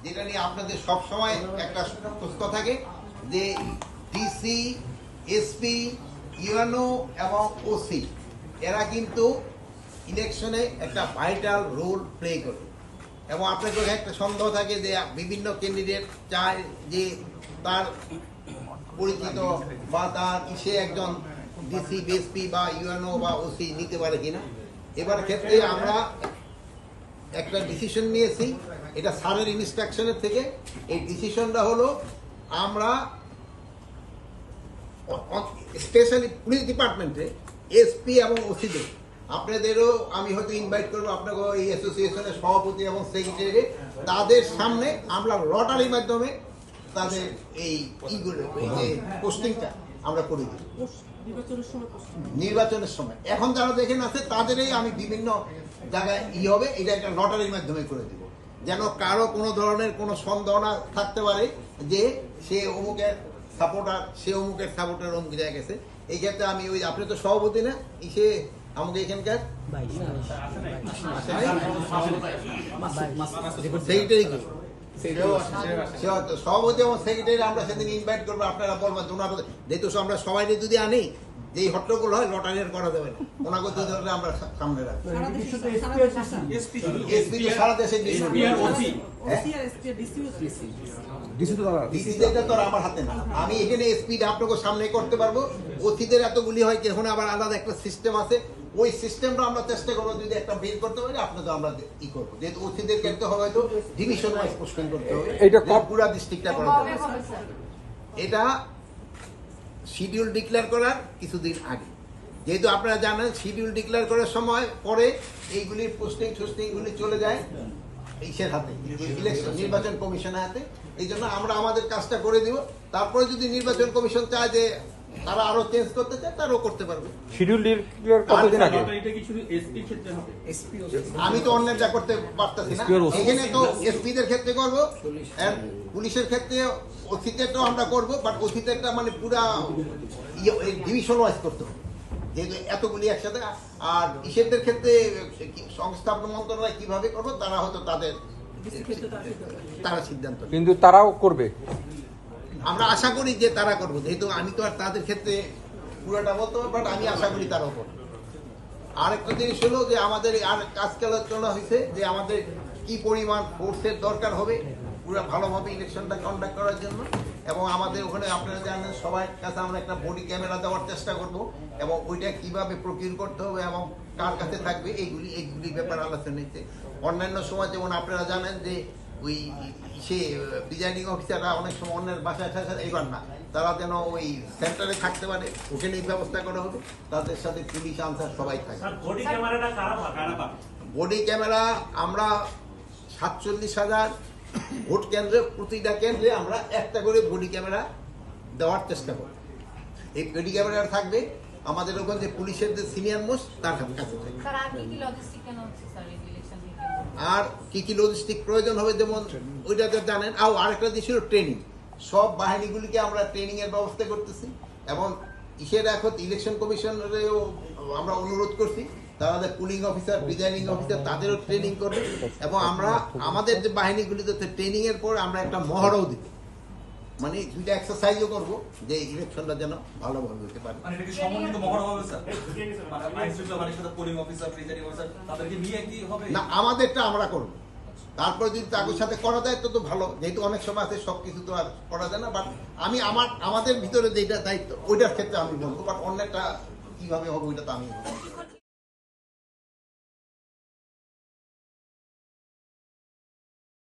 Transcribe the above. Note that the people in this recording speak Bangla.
যেটা নিয়ে আপনাদের সব সময় একটা প্রশ্ন থাকে যে ডিসি, এসপি, ইউএনও এবং ওসি এরা কিন্তু ইলেকশনে একটা ভাইটাল রোল প্লে করে এবং আপনাদের একটা সন্দেহ থাকে যে বিভিন্ন ক্যান্ডিডেট চায় যে তার পরিচিত বা তার সে একজন ডিসি, বিএসপি বা ইউএনও বা ওসি নিতে পারে কিনা। এবার ক্ষেত্রে আমরা একটা ডিসিশন নিয়েছি, এটা স্যারের ইনস্ট্রাকশনের থেকে। এই ডিসিশনটা হলো আমরা স্পেশালি পুলিশ ডিপার্টমেন্টে এসপি এবং ওসিদের আপনাদেরও আমি হয়তো ইনভাইট করবো, আপনাকে এই অ্যাসোসিয়েশনের সভাপতি এবং সেক্রেটারি, তাদের সামনে আমরা লটারির মাধ্যমে তাদের এই যে পোস্টিংটা আমরা করে দিই নির্বাচনের সময়। এখন যারা দেখেন আছে তাদেরই আমি বিভিন্ন জায়গায় হবে, এটা একটা লটারির মাধ্যমে করে দিব, যেন কারো কোনো ধরনের কোনো সন্দেহ না থাকতে পারে যে সে অমুকের সাপোর্টার, সে অমুকের সাপোর্টার অমুক জায়গায় গেছে। এই ক্ষেত্রে আমি ওই আপনি তো সভাপতি না, সে আমাকে এখানকার সেক্রেটারি সভাপতি এবং সেক্রেটারি আমরা সেদিন ইনভাইট করবো। আপনারা বলবেন যেহেতু আমরা সবাই যদি আনি যে হট্টগোল হয় লটারির করা যাবে না, ওনাকে যদি আমরা সামনে রাখবো। সারা দেশে আমার হাতে না, আমি এখানে এসপিটা আপনাকে সামনে করতে পারবো। ওসিদের এতগুলি হয় কি, এখন আবার আলাদা একটা সিস্টেম আছে, ওই সিস্টেমটা আমরা চেষ্টা করবো যদি একটা বের করতে পারি আপনাকে আমরা ই করবো। যেহেতু ওসিদের ক্ষেত্রে হবে হয়তো ডিভিশন ওয়াইজ পোস্টিং করতে হবে, এটা পুরা ডিস্ট্রিক্টটা করা যাবে। এটা শিডিউল ডিক্লেয়ার করার কিছুদিন আগে, যেহেতু আপনারা জানেন শিডিউল ডিক্লেয়ার করার সময় পরে এইগুলির পোস্টিংগুলি চলে যায় ইসের হাতে, ইলেকশন নির্বাচন কমিশনের হাতে। এই জন্য আমরা আমাদের কাজটা করে দিব, তারপরে যদি নির্বাচন কমিশন চায় যে তারা আরো চেঞ্জ করতে চায় তারাও করতে পারবে। শিডিউল ডিক্লেয়ার কতদিন আগে? আমি তো অন্যের যা করতে পারতেছি না, এখানে তো এসপিদের ক্ষেত্রে করবো, পুলিশের ক্ষেত্রে ওসিদেরটা আমরা করবো, বাট ওসিদেরটা মানে পুরা ডিভিশন ওয়াইজ করতে হবে যেহেতু এতগুলি একসাথে। আর ইসেদের ক্ষেত্রে সংস্থাপন মন্ত্রণালয় কিভাবে করবো তারা হয়তো তারা সিদ্ধান্ত, কিন্তু তারাও করবে আমরা আশা করি যে তারা করবো, যেহেতু আমি তো আর তাদের ক্ষেত্রে পুরোটা বলতে পারবো, বাট আমি আশা করি তারাও করবো। আরেকটা জিনিস হলো যে আমাদের আর কাজ আলোচনা হয়েছে যে আমাদের কি পরিমাণ ফোর্সের দরকার হবে পুরো ভালোভাবে ইলেকশনটা কন্ডাক্ট করার জন্য। এবং আমাদের ওখানে আপনারা জানেন সবার কাছে আমরা একটা বডি ক্যামেরা দেওয়ার চেষ্টা করব, এবং ওইটা কিভাবে প্রকিউর করতে হবে এবং কার কাছে থাকবে এইগুলি ব্যাপার আলোচনা হয়েছে। অন্যান্য সময় যেমন আপনারা জানেন যে ওই সে প্রিজাইডিং অফিসাররা অনেক সময় অন্যের বাসায় এইবার না, তারা যেন ওই সেন্টারে থাকতে পারে, ওখানে এই ব্যবস্থা করা হবে, তাদের সাথে পুলিশ আনসার সবাই থাকে। বডি ক্যামেরা আমরা 47,000 ভোট কেন্দ্রে, প্রতিটা কেন্দ্রে আমরা একটা করে বডি ক্যামেরা দেওয়ার চেষ্টা করব। এই বডি ক্যামেরা থাকবে আমাদের ওখানে যে পুলিশের যে সিনিয়র মোস্ট তার কাছে থাকবে। আর কি কি লজিস্টিক প্রয়োজন হবে যেমন ওইটাতে জানেন। আরেকটা যে ছিল ট্রেনিং, সব বাহিনীগুলিকে আমরা ট্রেনিং এর ব্যবস্থা করতেছি, এবং ইসের এখন ইলেকশন কমিশনেরও আমরা অনুরোধ করছি তাদের পুলিং অফিসার, প্রিজাইডিং অফিসার তাদেরও ট্রেনিং করবে, এবং আমরা আমাদের যে বাহিনীগুলিতে ট্রেনিং এর পর আমরা একটা মহড়াও দিব, মানে দুইটা এক্সারসাইজও করবো যে ইলেকশনটা যেন ভালোভাবে হতে পারে। না, আমাদেরটা আমরা করবো, তারপর যদি তাদের সাথে করা যায় তো ভালো, যেহেতু অনেক সময় আছে সবকিছু তো আর করা যায় না। বাট আমি আমাদের ভিতরে যেটা দায়িত্ব ওইটার ক্ষেত্রে আমি বলবো, বাট অন্যটা কিভাবে হবে ওইটা তো আমি বলবো।